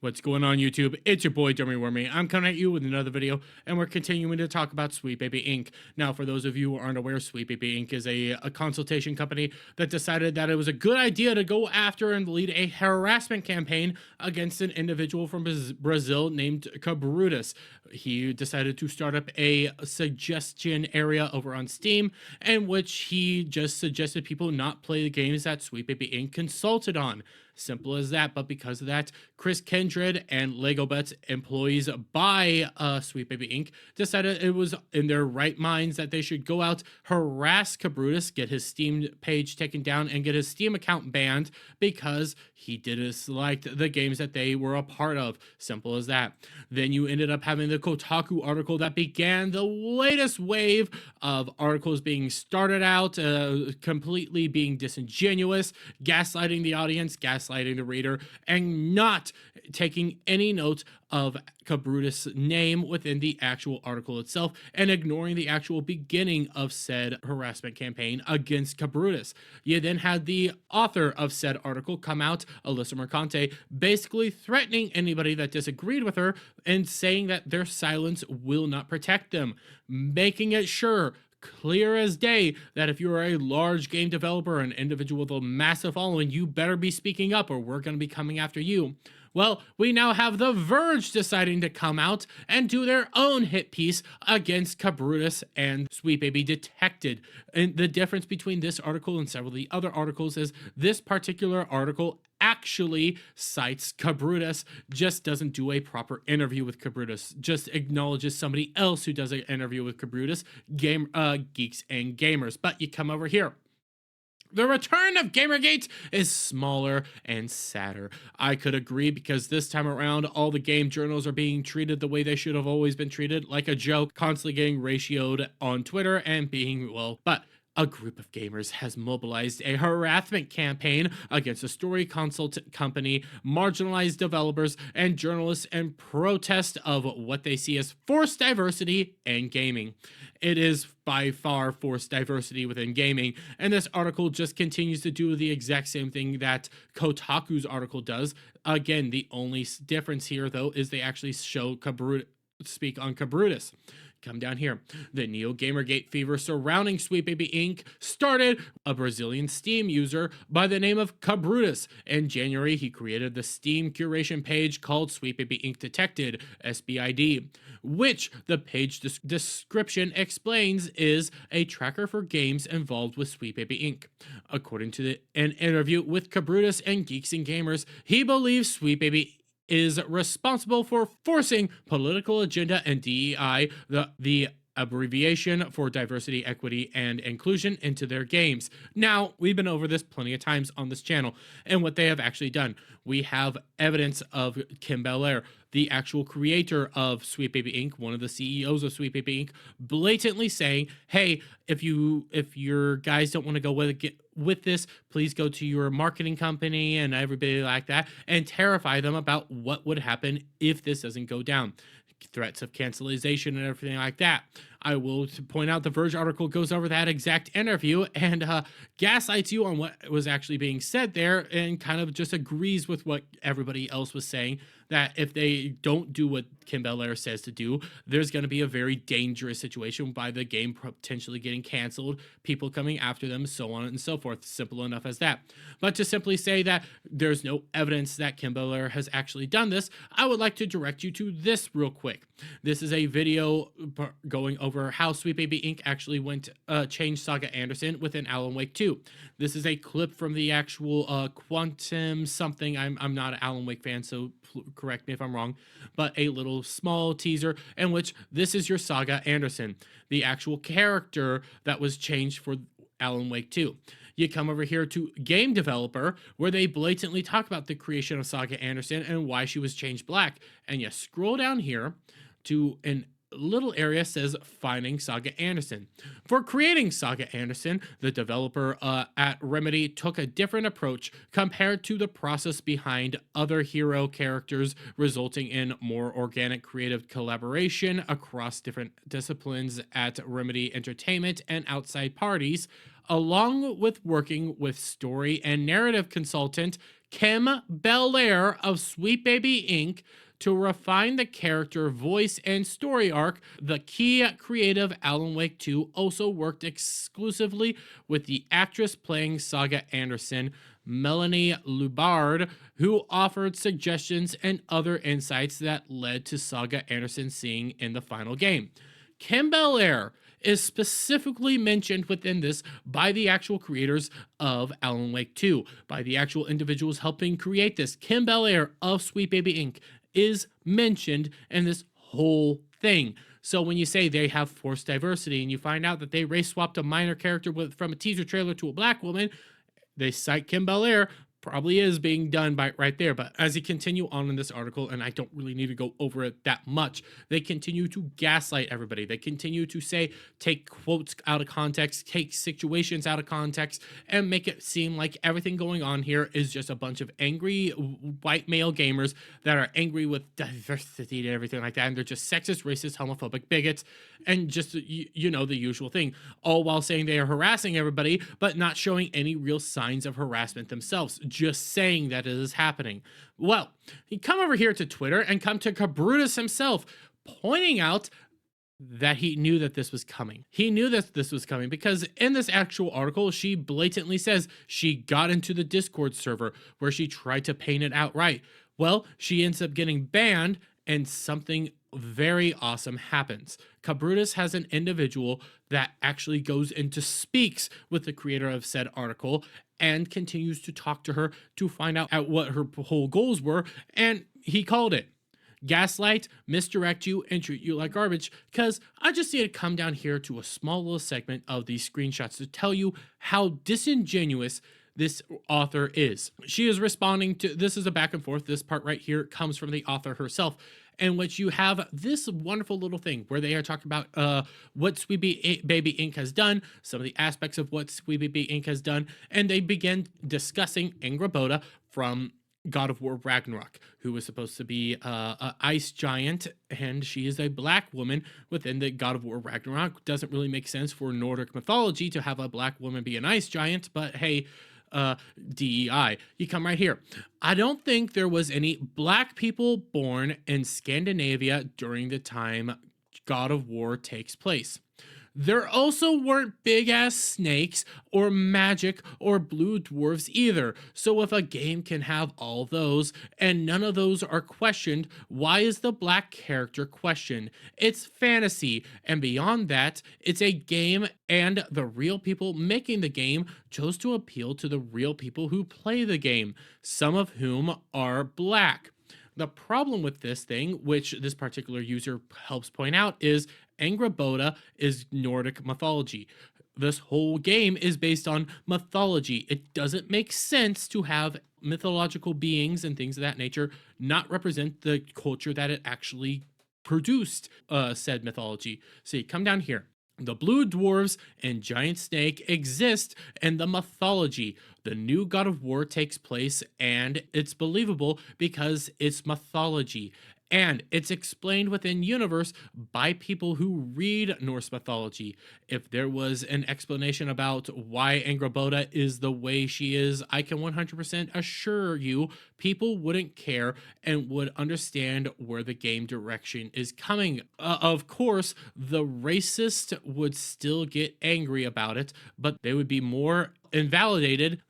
What's going on, YouTube? It's your boy Dummy Wormy. I'm coming at you with another video, and we're continuing to talk about Sweet Baby Inc. Now, for those of you who aren't aware, Sweet Baby Inc. is a consultation company that decided that it was a good idea to go after and lead a harassment campaign against an individual from Brazil named Cabrutus. He decided to start up a suggestion area over on Steam, in which he just suggested people not play the games that Sweet Baby Inc. consulted on. Simple as that. But because of that, Chris Kindred and Lego Bets, employees by Sweet Baby Inc., decided it was in their right minds that they should go out, harass Cabrutus, get his Steam page taken down, and get his Steam account banned because he didn't select the games that they were a part of. Simple as that. Then you ended up having the Kotaku article that began the latest wave of articles being started out, completely being disingenuous, gaslighting the audience, gaslighting the reader, and not taking any note of Cabrutus' name within the actual article itself, and ignoring the actual beginning of said harassment campaign against Cabrutus. You then had the author of said article come out, Alyssa Mercante, basically threatening anybody that disagreed with her and saying that their silence will not protect them, making it sure, clear as day, that if you're a large game developer, an individual with a massive following, you better be speaking up or we're going to be coming after you. Well, we now have The Verge deciding to come out and do their own hit piece against Cabrutus and Sweet Baby Detected. And the difference between this article and several of the other articles is this particular article actually cites Cabrutus, just doesn't do a proper interview with Cabrutus, just acknowledges somebody else who does an interview with Cabrutus, Geeks and Gamers. But you come over here. The return of Gamergate is smaller and sadder. I could agree, because this time around, all the game journals are being treated the way they should have always been treated, like a joke, constantly getting ratioed on Twitter and being, well, but a group of gamers has mobilized a harassment campaign against a story consult company, marginalized developers, and journalists in protest of what they see as forced diversity in gaming. It is by far forced diversity within gaming, and this article just continues to do the exact same thing that Kotaku's article does. Again, the only difference here, though, is they actually show speak on Cabrutus. Come down here. The Neo Gamergate fever surrounding Sweet Baby Inc. started a Brazilian Steam user by the name of Cabrutus. In January, he created the Steam curation page called Sweet Baby Inc. Detected, SBID, which the page description explains is a tracker for games involved with Sweet Baby Inc. According to an interview with Cabrutus and Geeks and Gamers, he believes Sweet Baby is responsible for forcing political agenda and DEI, the abbreviation for diversity, equity, and inclusion, into their games. Now, we've been over this plenty of times on this channel, and what they have actually done. We have evidence of Kim Belair, the actual creator of Sweet Baby Inc., one of the CEOs of Sweet Baby Inc., blatantly saying, hey, if your guys don't want to go with this, please go to your marketing company and everybody like that and terrify them about what would happen if this doesn't go down. Threats of cancellation and everything like that. I will point out the Verge article goes over that exact interview and gaslights you on what was actually being said there, and kind of just agrees with what everybody else was saying, that if they don't do what Kim Belair says to do, there's going to be a very dangerous situation by the game potentially getting canceled, people coming after them, so on and so forth. Simple enough as that. But to simply say that there's no evidence that Kim Belair has actually done this, I would like to direct you to this real quick. This is a video going over how Sweet Baby Inc. actually changed Saga Anderson within Alan Wake 2. This is a clip from the actual Quantum something. I'm not an Alan Wake fan, so correct me if I'm wrong, but a little small teaser in which this is your Saga Anderson, the actual character that was changed for Alan Wake 2. You come over here to Game Developer, where they blatantly talk about the creation of Saga Anderson and why she was changed black. And you scroll down here to an little area says finding Saga Anderson. For creating Saga Anderson, the developer at Remedy took a different approach compared to the process behind other hero characters, resulting in more organic creative collaboration across different disciplines at Remedy Entertainment and outside parties, along with working with story and narrative consultant Kim Belair of Sweet Baby Inc. To refine the character, voice, and story arc, the key creative Alan Wake 2 also worked exclusively with the actress playing Saga Anderson, Melanie Lubard, who offered suggestions and other insights that led to Saga Anderson seeing in the final game. Kim Belair is specifically mentioned within this by the actual creators of Alan Wake 2, by the actual individuals helping create this. Kim Belair of Sweet Baby Inc. is mentioned in this whole thing. So when you say they have forced diversity and you find out that they race swapped a minor character from a teaser trailer to a black woman, they cite Kim Belair, probably is being done by right there. But as you continue on in this article, and I don't really need to go over it that much, they continue to gaslight everybody. They continue to say, take quotes out of context, take situations out of context, and make it seem like everything going on here is just a bunch of angry white male gamers that are angry with diversity and everything like that. And they're just sexist, racist, homophobic bigots, and just, you know, the usual thing, all while saying they are harassing everybody, but not showing any real signs of harassment themselves, just saying that it is happening. Well, you come over here to Twitter and come to Cabrutus himself, pointing out that he knew that this was coming. He knew that this was coming because in this actual article, she blatantly says she got into the Discord server where she tried to paint it outright. Well, she ends up getting banned and something very awesome happens. Cabrutus has an individual that actually goes into speaks with the creator of said article and continues to talk to her to find out what her whole goals were, and he called it. Gaslight, misdirect you, and treat you like garbage, because I just need to come down here to a small little segment of these screenshots to tell you how disingenuous this author is. She is responding to, this is a back and forth, this part right here comes from the author herself, in which you have this wonderful little thing where they are talking about what Sweet Baby Inc. has done, some of the aspects of what Sweet Baby Inc. has done, and they begin discussing Angrboda from God of War Ragnarok, who was supposed to be an ice giant, and she is a black woman within the God of War Ragnarok. Doesn't really make sense for Nordic mythology to have a black woman be an ice giant, but hey, DEI. You come right here. I don't think there was any black people born in Scandinavia during the time God of War takes place. There also weren't big-ass snakes or magic or blue dwarves either. So if a game can have all those and none of those are questioned, why is the black character questioned? It's fantasy, and beyond that, it's a game, and the real people making the game chose to appeal to the real people who play the game, some of whom are black. The problem with this thing, which this particular user helps point out, is Angrboda is Nordic mythology. This whole game is based on mythology. It doesn't make sense to have mythological beings and things of that nature not represent the culture that it actually produced said mythology. So you come down here. The blue dwarves and giant snake exist in the mythology. The new God of War takes place, and it's believable because it's mythology. And it's explained within universe by people who read Norse mythology. If there was an explanation about why Angrboda is the way she is, I can 100% assure you people wouldn't care and would understand where the game direction is coming. Of course, the racist would still get angry about it, but they would be more invalidated.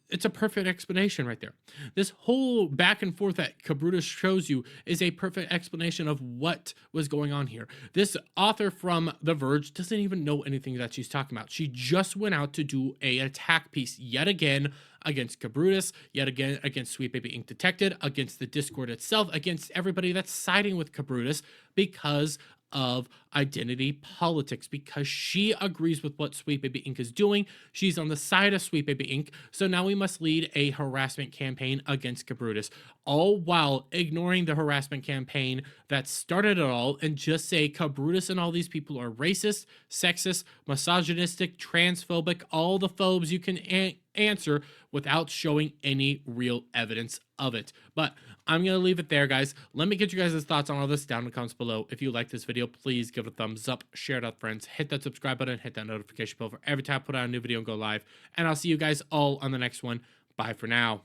It's a perfect explanation right there. This whole back and forth that Cabrutus shows you is a perfect explanation of what was going on here. This author from The Verge doesn't even know anything that she's talking about. She just went out to do a attack piece yet again against Cabrutus, yet again against Sweet Baby Inc. Detected, against the Discord itself, against everybody that's siding with Cabrutus because of identity politics, because she agrees with what Sweet Baby Inc. is doing. She's on the side of Sweet Baby Inc. So now we must lead a harassment campaign against Cabrutus, all while ignoring the harassment campaign that started it all and just say Cabrutus and all these people are racist, sexist, misogynistic, transphobic, all the phobes you can answer without showing any real evidence of it. But I'm going to leave it there, guys. Let me get you guys' thoughts on all this down in the comments below. If you like this video, please give it a thumbs up, share it out with friends, hit that subscribe button, hit that notification bell for every time I put out a new video and go live. And I'll see you guys all on the next one. Bye for now.